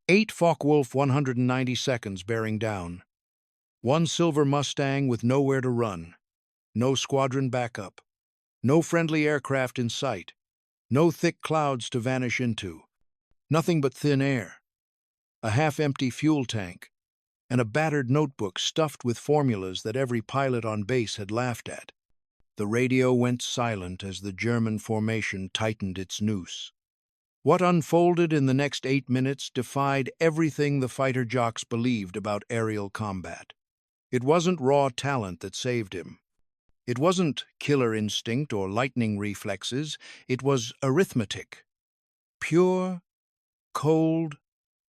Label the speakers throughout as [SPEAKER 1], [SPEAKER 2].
[SPEAKER 1] 8 Focke-Wulf 190 seconds bearing down. One silver Mustang with nowhere to run. No squadron backup. No friendly aircraft in sight. No thick clouds to vanish into. Nothing but thin air. A half-empty fuel tank. And a battered notebook stuffed with formulas that every pilot on base had laughed at. The radio went silent as the German formation tightened its noose. What unfolded in the next 8 minutes defied everything the fighter jocks believed about aerial combat. It wasn't raw talent that saved him. It wasn't killer instinct or lightning reflexes. It was arithmetic. Pure, cold,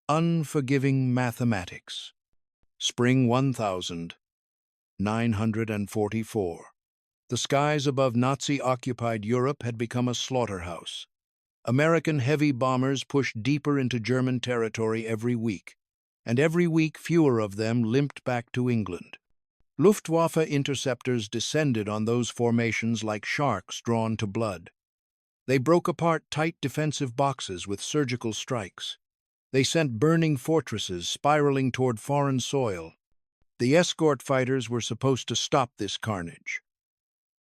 [SPEAKER 1] unforgiving mathematics. Spring 1944. The skies above Nazi-occupied Europe had become a slaughterhouse. American heavy bombers pushed deeper into German territory every week, and every week fewer of them limped back to England. Luftwaffe interceptors descended on those formations like sharks drawn to blood. They broke apart tight defensive boxes with surgical strikes. They sent burning fortresses spiraling toward foreign soil. The escort fighters were supposed to stop this carnage.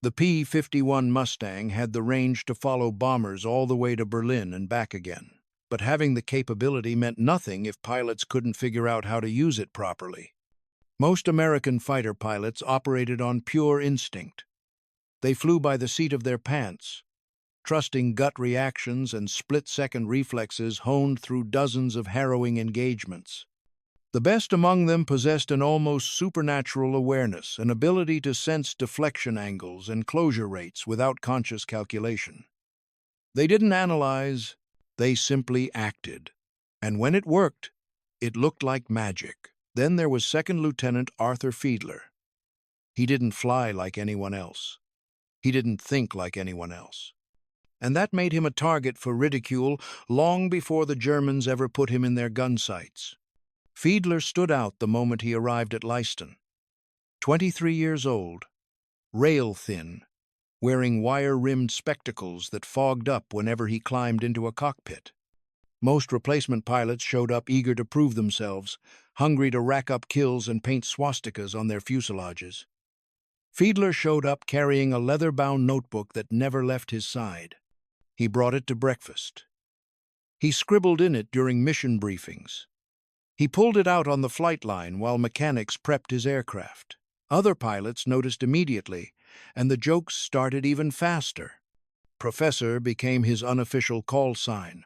[SPEAKER 1] The P-51 Mustang had the range to follow bombers all the way to Berlin and back again, but having the capability meant nothing if pilots couldn't figure out how to use it properly. Most American fighter pilots operated on pure instinct. They flew by the seat of their pants, trusting gut reactions and split-second reflexes honed through dozens of harrowing engagements. The best among them possessed an almost supernatural awareness, an ability to sense deflection angles and closure rates without conscious calculation. They didn't analyze, they simply acted. And when it worked, it looked like magic. Then there was Second Lieutenant Arthur Fiedler. He didn't fly like anyone else. He didn't think like anyone else. And that made him a target for ridicule long before the Germans ever put him in their gun sights. Fiedler stood out the moment he arrived at Leiston. 23 years old, rail-thin, wearing wire-rimmed spectacles that fogged up whenever he climbed into a cockpit. Most replacement pilots showed up eager to prove themselves, hungry to rack up kills and paint swastikas on their fuselages. Fiedler showed up carrying a leather-bound notebook that never left his side. He brought it to breakfast. He scribbled in it during mission briefings. He pulled it out on the flight line while mechanics prepped his aircraft. Other pilots noticed immediately, and the jokes started even faster. Professor became his unofficial call sign.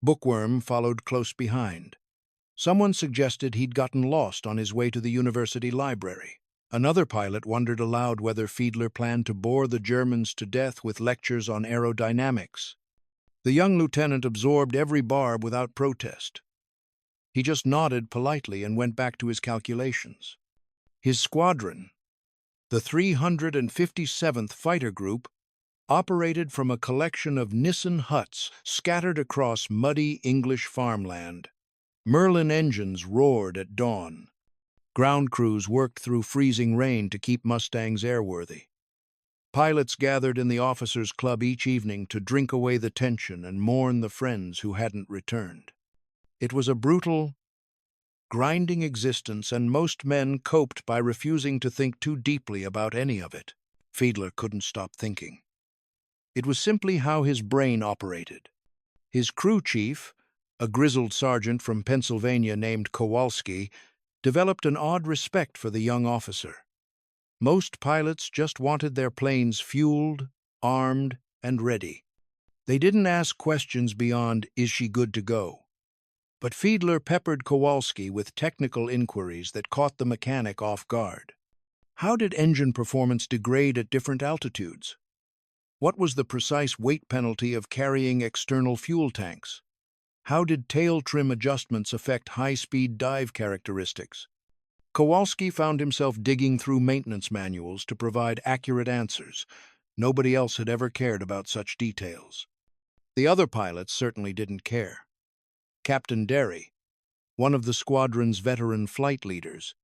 [SPEAKER 1] Bookworm followed close behind. Someone suggested he'd gotten lost on his way to the university library. Another pilot wondered aloud whether Fiedler planned to bore the Germans to death with lectures on aerodynamics. The young lieutenant absorbed every barb without protest. He just nodded politely and went back to his calculations. His squadron, the 357th Fighter Group, operated from a collection of Nissen huts scattered across muddy English farmland. Merlin engines roared at dawn. Ground crews worked through freezing rain to keep Mustangs airworthy. Pilots gathered in the officers' club each evening to drink away the tension and mourn the friends who hadn't returned. It was a brutal, grinding existence, and most men coped by refusing to think too deeply about any of it. Fiedler couldn't stop thinking. It was simply how his brain operated. His crew chief, a grizzled sergeant from Pennsylvania named Kowalski, developed an odd respect for the young officer. Most pilots just wanted their planes fueled, armed, and ready. They didn't ask questions beyond, "Is she good to go?" But Fiedler peppered Kowalski with technical inquiries that caught the mechanic off guard. How did engine performance degrade at different altitudes? What was the precise weight penalty of carrying external fuel tanks? How did tail trim adjustments affect high-speed dive characteristics? Kowalski found himself digging through maintenance manuals to provide accurate answers. Nobody else had ever cared about such details. The other pilots certainly didn't care. Captain Derry, one of the squadron's veteran flight leaders,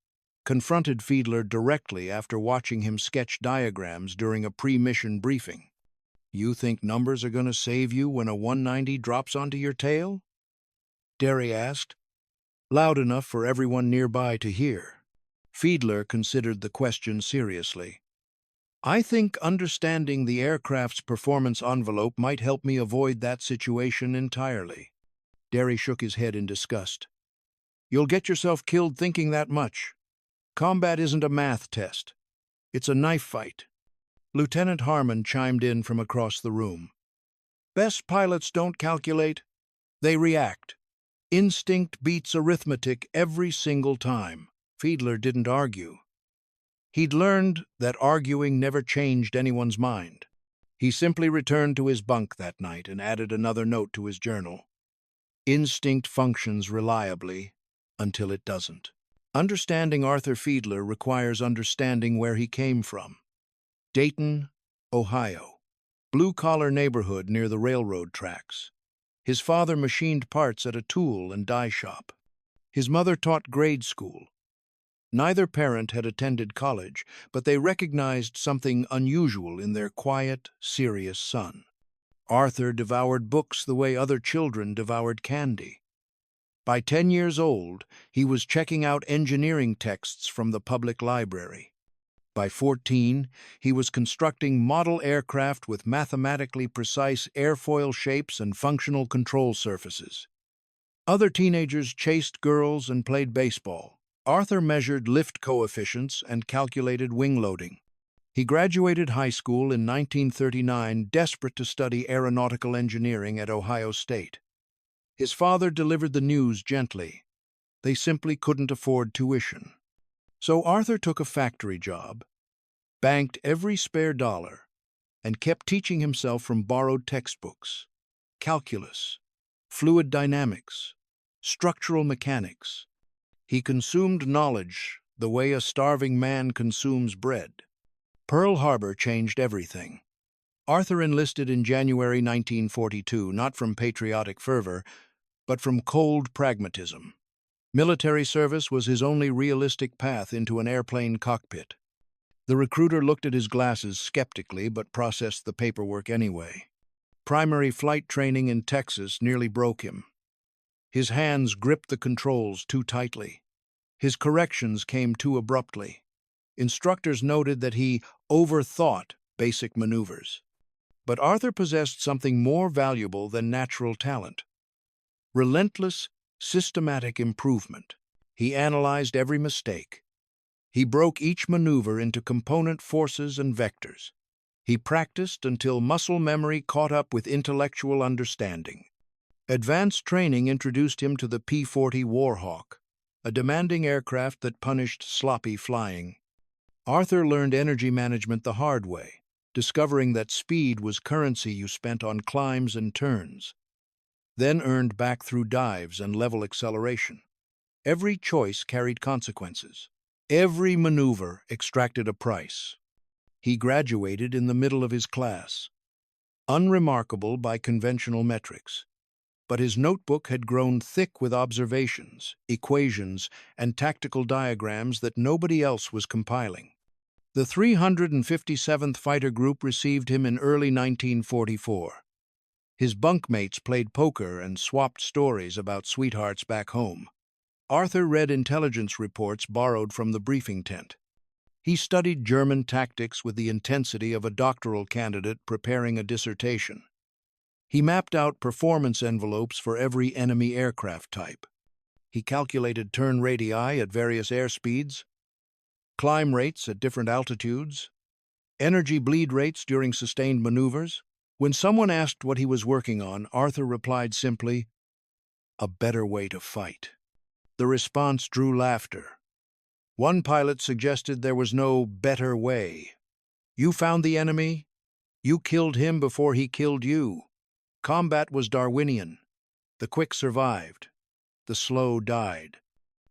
[SPEAKER 1] confronted Fiedler directly after watching him sketch diagrams during a pre-mission briefing. "You think numbers are going to save you when a 190 drops onto your tail?" Derry asked. loud enough for everyone nearby to hear. Fiedler considered the question seriously. I think understanding the aircraft's performance envelope might help me avoid that situation entirely. Derry shook his head in disgust. You'll get yourself killed thinking that much. Combat isn't a math test. It's a knife fight. Lieutenant Harmon chimed in from across the room. Best pilots don't calculate. They react. Instinct beats arithmetic every single time. Fiedler didn't argue. He'd learned that arguing never changed anyone's mind. He simply returned to his bunk that night and added another note to his journal. Instinct functions reliably until it doesn't. Understanding Arthur Fiedler requires understanding where he came from. Dayton, Ohio. Blue-collar neighborhood near the railroad tracks. His father machined parts at a tool and die shop. His mother taught grade school. Neither parent had attended college, but they recognized something unusual in their quiet, serious son. Arthur devoured books the way other children devoured candy. By 10 years old, he was checking out engineering texts from the public library. By 14, he was constructing model aircraft with mathematically precise airfoil shapes and functional control surfaces. Other teenagers chased girls and played baseball. Arthur measured lift coefficients and calculated wing loading. He graduated high school in 1939, desperate to study aeronautical engineering at Ohio State. His father delivered the news gently. They simply couldn't afford tuition. So Arthur took a factory job, banked every spare dollar, and kept teaching himself from borrowed textbooks. Calculus, fluid dynamics, structural mechanics. He consumed knowledge the way a starving man consumes bread. Pearl Harbor changed everything. Arthur enlisted in January 1942, not from patriotic fervor, but from cold pragmatism. Military service was his only realistic path into an airplane cockpit. The recruiter looked at his glasses skeptically but processed the paperwork anyway. Primary flight training in Texas nearly broke him. His hands gripped the controls too tightly. His corrections came too abruptly. Instructors noted that he overthought basic maneuvers. But Arthur possessed something more valuable than natural talent. Relentless, systematic improvement. He analyzed every mistake. He broke each maneuver into component forces and vectors. He practiced until muscle memory caught up with intellectual understanding. Advanced training introduced him to the P-40 Warhawk, a demanding aircraft that punished sloppy flying. Arthur learned energy management the hard way, discovering that speed was currency you spent on climbs and turns, then earned back through dives and level acceleration. Every choice carried consequences. Every maneuver extracted a price. He graduated in the middle of his class, unremarkable by conventional metrics. But his notebook had grown thick with observations, equations, and tactical diagrams that nobody else was compiling. The 357th Fighter Group received him in early 1944. His bunkmates played poker and swapped stories about sweethearts back home. Arthur read intelligence reports borrowed from the briefing tent. He studied German tactics with the intensity of a doctoral candidate preparing a dissertation. He mapped out performance envelopes for every enemy aircraft type. He calculated turn radii at various airspeeds, climb rates at different altitudes, energy bleed rates during sustained maneuvers. When someone asked what he was working on, Arthur replied simply, "A better way to fight." The response drew laughter. One pilot suggested there was no better way. You found the enemy, you killed him before he killed you. Combat was Darwinian. The quick survived. The slow died.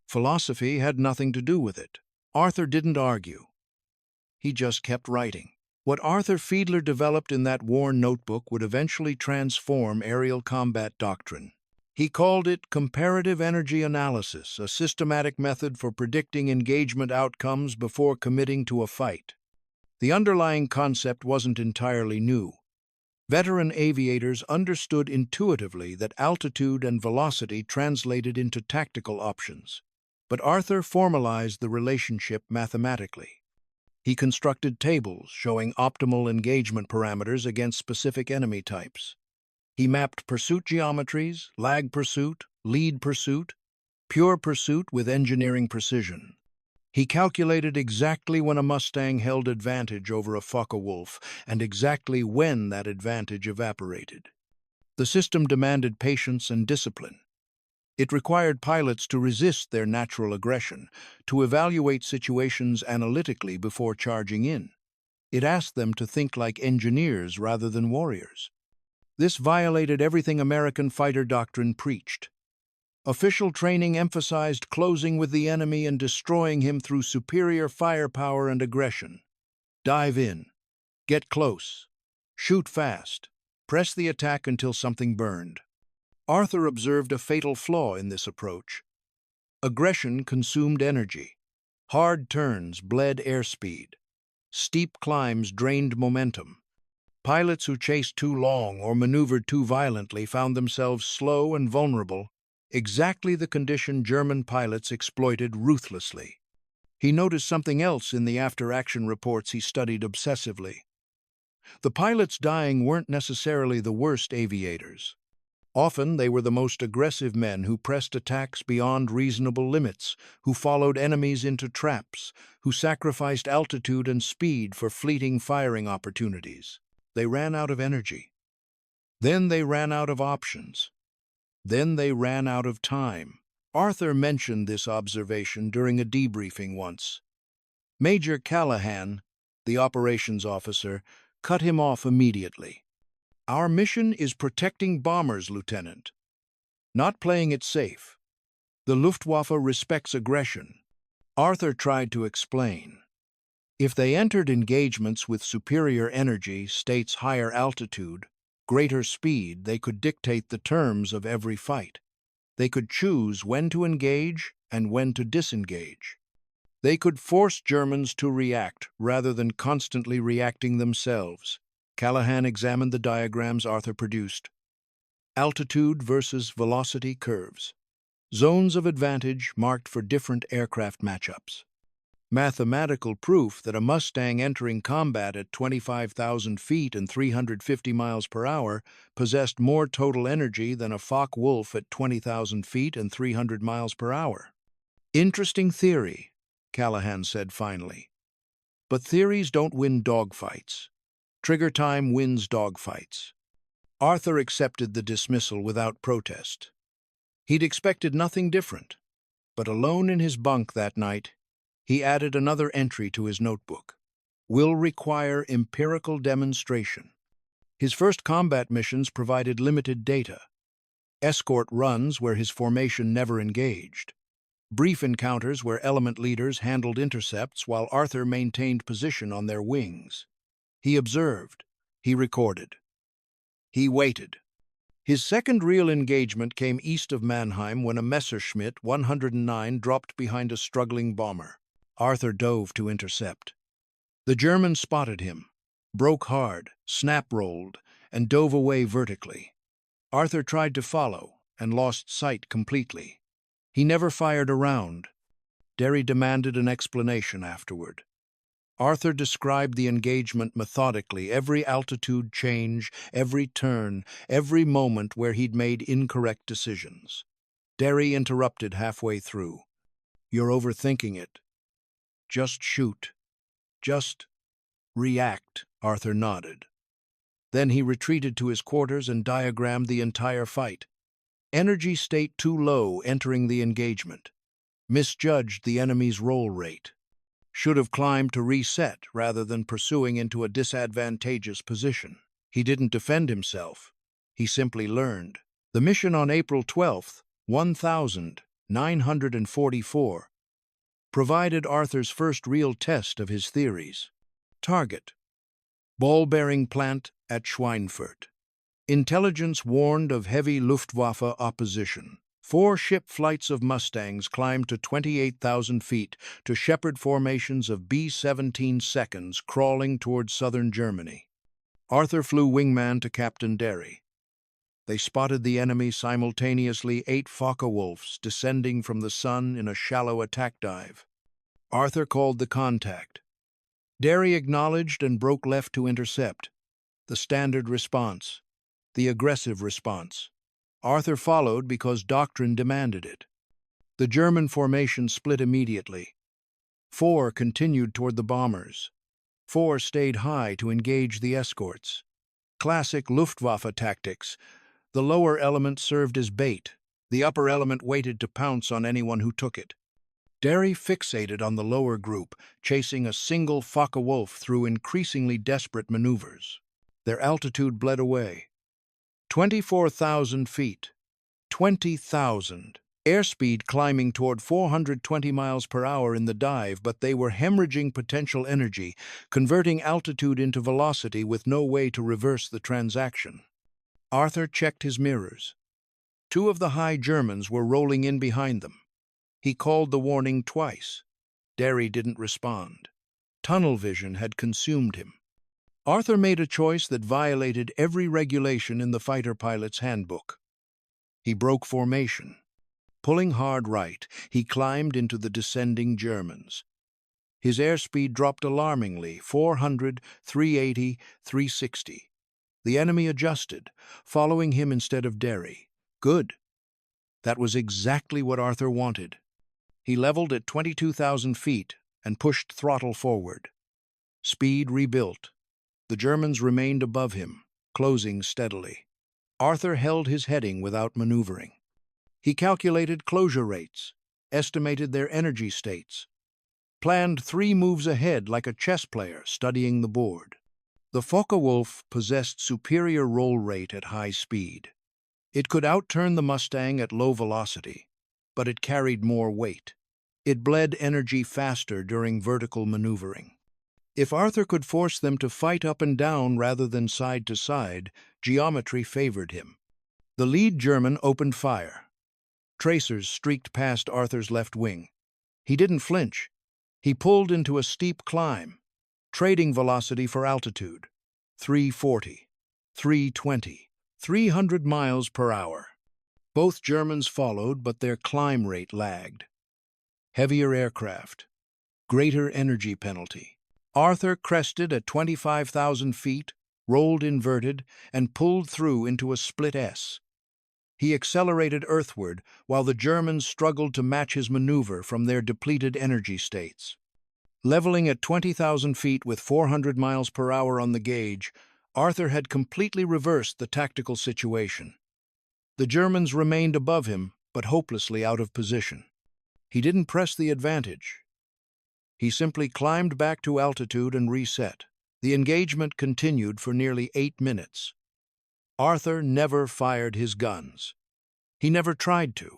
[SPEAKER 1] Philosophy had nothing to do with it. Arthur didn't argue. He just kept writing. What Arthur Fiedler developed in that worn notebook would eventually transform aerial combat doctrine. He called it comparative energy analysis, a systematic method for predicting engagement outcomes before committing to a fight. The underlying concept wasn't entirely new. Veteran aviators understood intuitively that altitude and velocity translated into tactical options. But Arthur formalized the relationship mathematically. He constructed tables showing optimal engagement parameters against specific enemy types. He mapped pursuit geometries, lag pursuit, lead pursuit, pure pursuit with engineering precision. He calculated exactly when a Mustang held advantage over a Focke-Wulf and exactly when that advantage evaporated. The system demanded patience and discipline. It required pilots to resist their natural aggression, to evaluate situations analytically before charging in. It asked them to think like engineers rather than warriors. This violated everything American fighter doctrine preached. Official training emphasized closing with the enemy and destroying him through superior firepower and aggression. Dive in, get close, shoot fast, press the attack until something burned. Arthur observed a fatal flaw in this approach. Aggression consumed energy. Hard turns bled airspeed. Steep climbs drained momentum. Pilots who chased too long or maneuvered too violently found themselves slow and vulnerable, exactly the condition German pilots exploited ruthlessly. He noticed something else in the after-action reports he studied obsessively. The pilots dying weren't necessarily the worst aviators. Often they were the most aggressive men who pressed attacks beyond reasonable limits, who followed enemies into traps, who sacrificed altitude and speed for fleeting firing opportunities. They ran out of energy. Then they ran out of options. Then they ran out of time. Arthur mentioned this observation during a debriefing once. Major Callahan, the operations officer, cut him off immediately. "Our mission is protecting bombers, Lieutenant, not playing it safe. The Luftwaffe respects aggression." Arthur tried to explain. If they entered engagements with superior energy, states higher altitude, greater speed, they could dictate the terms of every fight. They could choose when to engage and when to disengage. They could force Germans to react rather than constantly reacting themselves. Callahan examined the diagrams Arthur produced. Altitude versus velocity curves. Zones of advantage marked for different aircraft matchups. Mathematical proof that a Mustang entering combat at 25,000 feet and 350 miles per hour possessed more total energy than a Focke-Wulf at 20,000 feet and 300 miles per hour. "Interesting theory," Callahan said finally. "But theories don't win dogfights. Trigger time wins dogfights." Arthur accepted the dismissal without protest. He'd expected nothing different, but alone in his bunk that night, he added another entry to his notebook. "Will require empirical demonstration." His first combat missions provided limited data. Escort runs where his formation never engaged. Brief encounters where element leaders handled intercepts while Arthur maintained position on their wings. He observed. He recorded. He waited. His second real engagement came east of Mannheim when a Messerschmitt 109 dropped behind a struggling bomber. Arthur dove to intercept. The German spotted him, broke hard, snap-rolled, and dove away vertically. Arthur tried to follow and lost sight completely. He never fired a round. Derry demanded an explanation afterward. Arthur described the engagement methodically, every altitude change, every turn, every moment where he'd made incorrect decisions. Derry interrupted halfway through. "You're overthinking it. Just shoot. Just react," Arthur nodded. Then he retreated to his quarters and diagrammed the entire fight. Energy state too low entering the engagement. Misjudged the enemy's roll rate. Should have climbed to reset rather than pursuing into a disadvantageous position. He didn't defend himself. He simply learned. The mission on April 12th, 1944, provided Arthur's first real test of his theories. Target: ball-bearing plant at Schweinfurt. Intelligence warned of heavy Luftwaffe opposition. 4 ship flights of Mustangs climbed to 28,000 feet to shepherd formations of B-17 seconds crawling towards southern Germany. Arthur flew wingman to Captain Derry. They spotted the enemy simultaneously 8 Focke-Wulfs descending from the sun in a shallow attack dive. Arthur called the contact. Derry acknowledged and broke left to intercept. The standard response. The aggressive response. Arthur followed because doctrine demanded it. The German formation split immediately. 4 continued toward the bombers. 4 stayed high to engage the escorts. Classic Luftwaffe tactics. The lower element served as bait. The upper element waited to pounce on anyone who took it. Derry fixated on the lower group, chasing a single Focke-Wulf through increasingly desperate maneuvers. Their altitude bled away. 24,000 feet. 20,000. Airspeed climbing toward 420 miles per hour in the dive, but they were hemorrhaging potential energy, converting altitude into velocity with no way to reverse the transaction. Arthur checked his mirrors. 2 of the high Germans were rolling in behind them. He called the warning twice. Derry didn't respond. Tunnel vision had consumed him. Arthur made a choice that violated every regulation in the fighter pilot's handbook. He broke formation. Pulling hard right, he climbed into the descending Germans. His airspeed dropped alarmingly, 400, 380, 360. The enemy adjusted, following him instead of Derry. Good. That was exactly what Arthur wanted. He leveled at 22,000 feet and pushed throttle forward. Speed rebuilt. The Germans remained above him, closing steadily. Arthur held his heading without maneuvering. He calculated closure rates, estimated their energy states, planned 3 moves ahead like a chess player studying the board. The Focke-Wulf possessed superior roll rate at high speed. It could outturn the Mustang at low velocity, but it carried more weight. It bled energy faster during vertical maneuvering. If Arthur could force them to fight up and down rather than side to side, geometry favored him. The lead German opened fire. Tracers streaked past Arthur's left wing. He didn't flinch. He pulled into a steep climb, trading velocity for altitude. 340, 320, 300 miles per hour. Both Germans followed, but their climb rate lagged. Heavier aircraft. Greater energy penalty. Arthur crested at 25,000 feet, rolled inverted, and pulled through into a split S. He accelerated earthward while the Germans struggled to match his maneuver from their depleted energy states. Leveling at 20,000 feet with 400 miles per hour on the gauge, Arthur had completely reversed the tactical situation. The Germans remained above him, but hopelessly out of position. He didn't press the advantage. He simply climbed back to altitude and reset. The engagement continued for nearly 8 minutes. Arthur never fired his guns. He never tried to.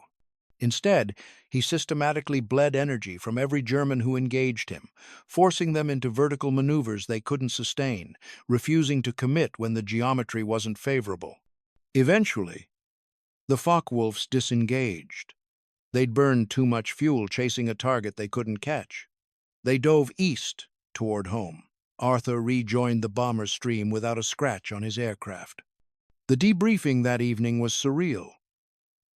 [SPEAKER 1] Instead, he systematically bled energy from every German who engaged him, forcing them into vertical maneuvers they couldn't sustain, refusing to commit when the geometry wasn't favorable. Eventually, the Focke-Wulfs disengaged. They'd burned too much fuel chasing a target they couldn't catch. They dove east toward home. Arthur rejoined the bomber stream without a scratch on his aircraft. The debriefing that evening was surreal.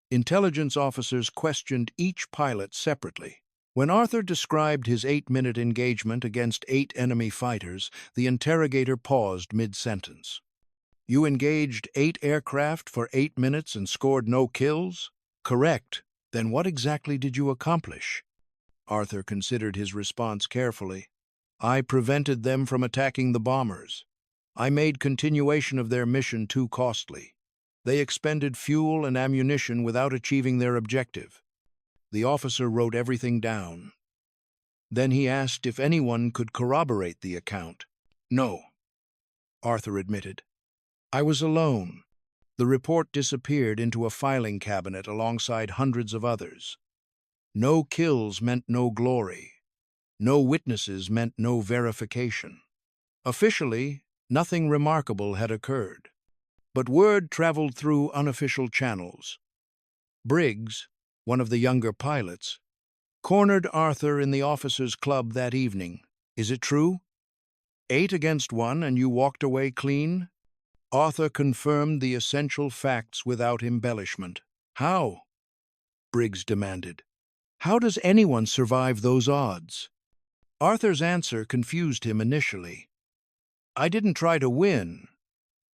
[SPEAKER 1] Intelligence officers questioned each pilot separately. When Arthur described his 8-minute engagement against 8 enemy fighters, the interrogator paused mid-sentence. "You engaged 8 aircraft for 8 minutes and scored no kills?" "Correct. Then what exactly did you accomplish?" Arthur considered his response carefully. "I prevented them from attacking the bombers. I made continuation of their mission too costly. They expended fuel and ammunition without achieving their objective." The officer wrote everything down. Then he asked if anyone could corroborate the account. "No," Arthur admitted. "I was alone." The report disappeared into a filing cabinet alongside hundreds of others. No kills meant no glory. No witnesses meant no verification. Officially, nothing remarkable had occurred. But word traveled through unofficial channels. Briggs, one of the younger pilots, cornered Arthur in the officers' club that evening. "Is it true?" 8 against 1 and you walked away clean? Arthur confirmed the essential facts without embellishment. How? Briggs demanded. How does anyone survive those odds? Arthur's answer confused him initially. I didn't try to win.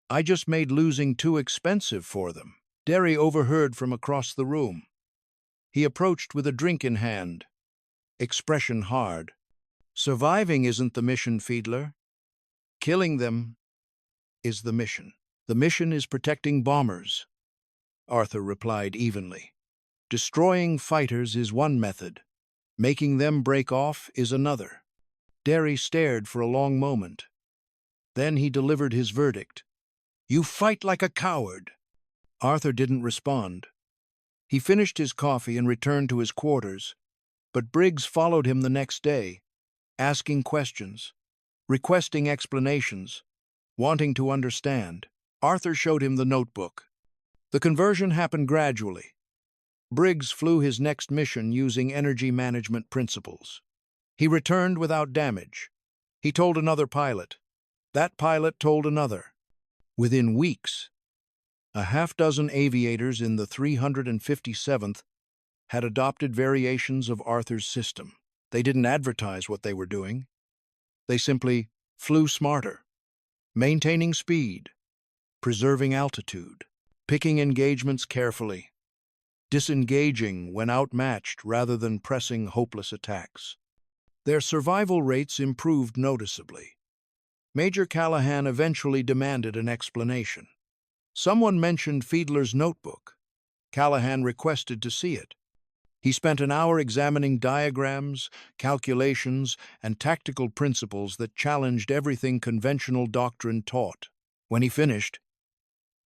[SPEAKER 1] I just made losing too expensive for them. Derry overheard from across the room. He approached with a drink in hand, expression hard. Surviving isn't the mission, Fiedler. Killing them is the mission. The mission is protecting bombers, Arthur replied evenly. Destroying fighters is one method. Making them break off is another. Derry stared for a long moment. Then he delivered his verdict. You fight like a coward. Arthur didn't respond. He finished his coffee and returned to his quarters, but Briggs followed him the next day, asking questions, requesting explanations, wanting to understand. Arthur showed him the notebook. The conversion happened gradually. Briggs flew his next mission using energy management principles. He returned without damage. He told another pilot. That pilot told another. Within weeks, a half-dozen aviators in the 357th had adopted variations of Arthur's system. They didn't advertise what they were doing. They simply flew smarter, maintaining speed, preserving altitude, picking engagements carefully, disengaging when outmatched rather than pressing hopeless attacks. Their survival rates improved noticeably. Major Callahan eventually demanded an explanation. Someone mentioned Fiedler's notebook. Callahan requested to see it. He spent an hour examining diagrams, calculations, and tactical principles that challenged everything conventional doctrine taught. When he finished,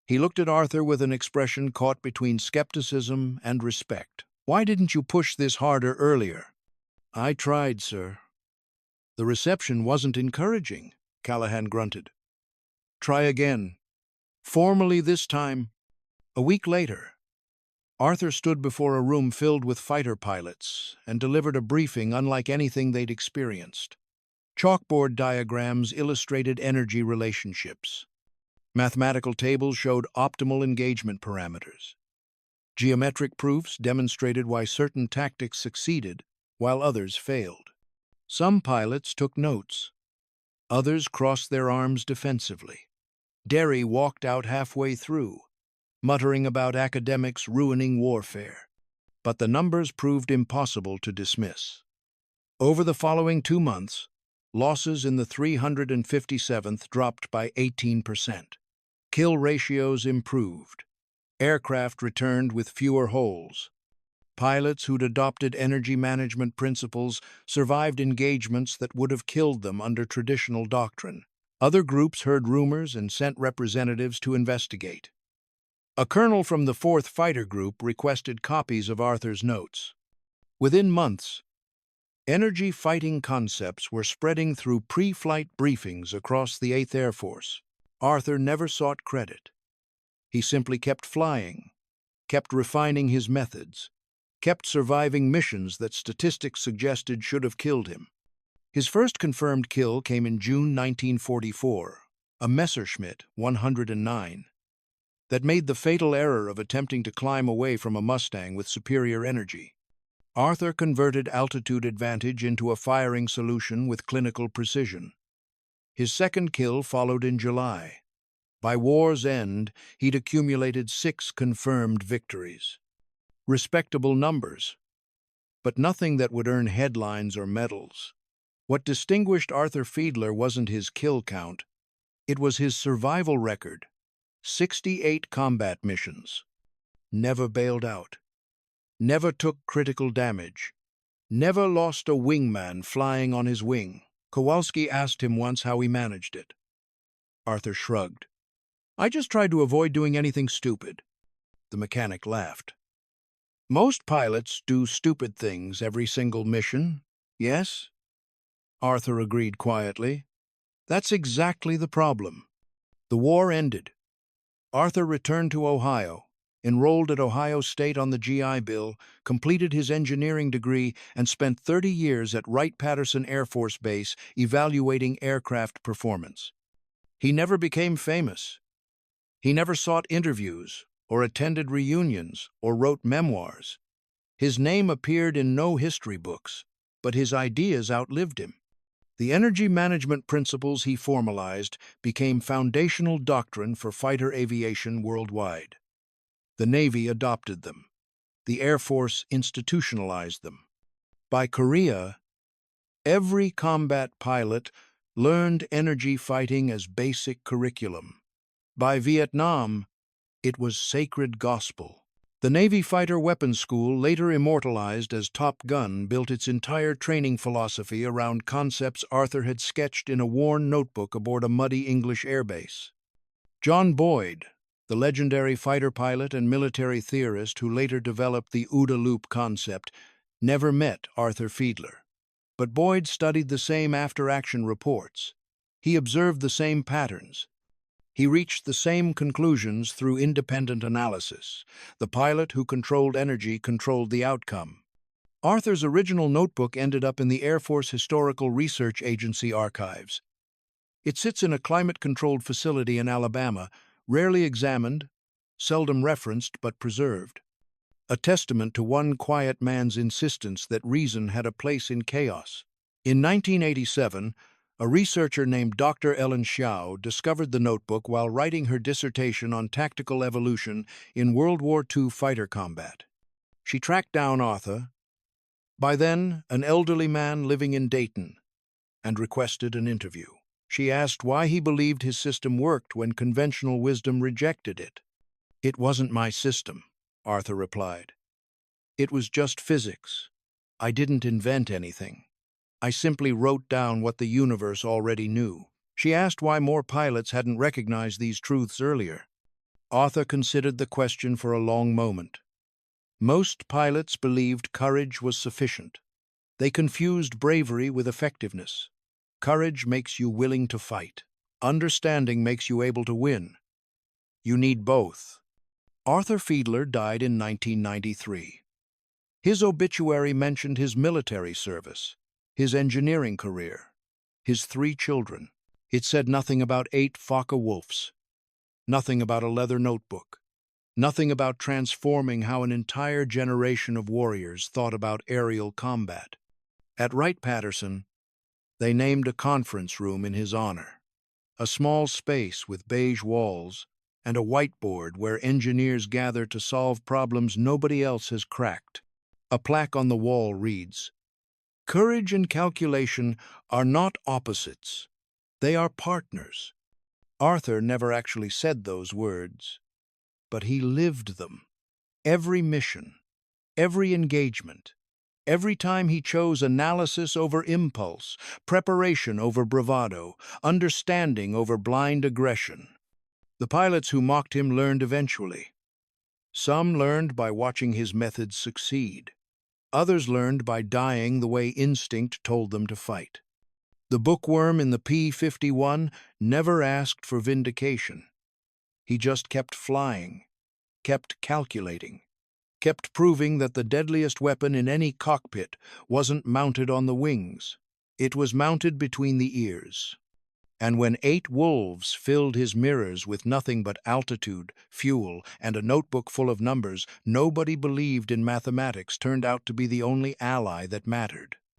[SPEAKER 1] he looked at Arthur with an expression caught between skepticism and respect. Why didn't you push this harder earlier? I tried, sir. The reception wasn't encouraging, Callahan grunted. Try again. Formally this time. A week later, Arthur stood before a room filled with fighter pilots and delivered a briefing unlike anything they'd experienced. Chalkboard diagrams illustrated energy relationships. Mathematical tables showed optimal engagement parameters. Geometric proofs demonstrated why certain tactics succeeded while others failed. Some pilots took notes. Others crossed their arms defensively. Derry walked out halfway through, muttering about academics ruining warfare. But the numbers proved impossible to dismiss. Over the following 2 months, losses in the 357th dropped by 18%. Kill ratios improved. Aircraft returned with fewer holes. Pilots who'd adopted energy management principles survived engagements that would have killed them under traditional doctrine. Other groups heard rumors and sent representatives to investigate. A colonel from the 4th Fighter Group requested copies of Arthur's notes. Within months, energy fighting concepts were spreading through pre-flight briefings across the 8th Air Force. Arthur never sought credit. He simply kept flying, kept refining his methods, kept surviving missions that statistics suggested should have killed him. His first confirmed kill came in June 1944, a Messerschmitt 109, that made the fatal error of attempting to climb away from a Mustang with superior energy. Arthur converted altitude advantage into a firing solution with clinical precision. His second kill followed in July. By war's end, he'd accumulated 6 confirmed victories. Respectable numbers, but nothing that would earn headlines or medals. What distinguished Arthur Fiedler wasn't his kill count, it was his survival record. 68 combat missions. Never bailed out. Never took critical damage. Never lost a wingman flying on his wing. Kowalski asked him once how he managed it. Arthur shrugged. I just tried to avoid doing anything stupid. The mechanic laughed. Most pilots do stupid things every single mission, yes? Arthur agreed quietly. That's exactly the problem. The war ended. Arthur returned to Ohio, enrolled at Ohio State on the GI Bill, completed his engineering degree, and spent 30 years at Wright-Patterson Air Force Base evaluating aircraft performance. He never became famous. He never sought interviews, or attended reunions, or wrote memoirs. His name appeared in no history books, but his ideas outlived him. The energy management principles he formalized became foundational doctrine for fighter aviation worldwide. The Navy adopted them. The Air Force institutionalized them. By Korea, every combat pilot learned energy fighting as basic curriculum. By Vietnam, it was sacred gospel. The Navy Fighter Weapons School, later immortalized as Top Gun, built its entire training philosophy around concepts Arthur had sketched in a worn notebook aboard a muddy English airbase. John Boyd, the legendary fighter pilot and military theorist who later developed the OODA loop concept, never met Arthur Fiedler. But Boyd studied the same after-action reports. He observed the same patterns. He reached the same conclusions through independent analysis. The pilot who controlled energy controlled the outcome. Arthur's original notebook ended up in the Air Force Historical Research Agency archives. It sits in a climate-controlled facility in Alabama, rarely examined, seldom referenced but preserved. A testament to one quiet man's insistence that reason had a place in chaos. In 1987, a researcher named Dr. Ellen Xiao discovered the notebook while writing her dissertation on tactical evolution in World War II fighter combat. She tracked down Arthur, by then an elderly man living in Dayton, and requested an interview. She asked why he believed his system worked when conventional wisdom rejected it. "It wasn't my system," Arthur replied. "It was just physics. I didn't invent anything. I simply wrote down what the universe already knew." She asked why more pilots hadn't recognized these truths earlier. Arthur considered the question for a long moment. Most pilots believed courage was sufficient. They confused bravery with effectiveness. Courage makes you willing to fight. Understanding makes you able to win. You need both. Arthur Fiedler died in 1993. His obituary mentioned his military service, his engineering career, his 3 children. It said nothing about 8 Focke-Wulfs, nothing about a leather notebook, nothing about transforming how an entire generation of warriors thought about aerial combat. At Wright-Patterson, they named a conference room in his honor, a small space with beige walls and a whiteboard where engineers gather to solve problems nobody else has cracked. A plaque on the wall reads, "Courage and calculation are not opposites. They are partners." Arthur never actually said those words, but he lived them. Every mission, every engagement, every time he chose analysis over impulse, preparation over bravado, understanding over blind aggression. The pilots who mocked him learned eventually. Some learned by watching his methods succeed. Others learned by dying the way instinct told them to fight. The bookworm in the P-51 never asked for vindication. He just kept flying, kept calculating, kept proving that the deadliest weapon in any cockpit wasn't mounted on the wings. It was mounted between the ears. And when 8 wolves filled his mirrors with nothing but altitude, fuel, and a notebook full of numbers, nobody believed in mathematics turned out to be the only ally that mattered.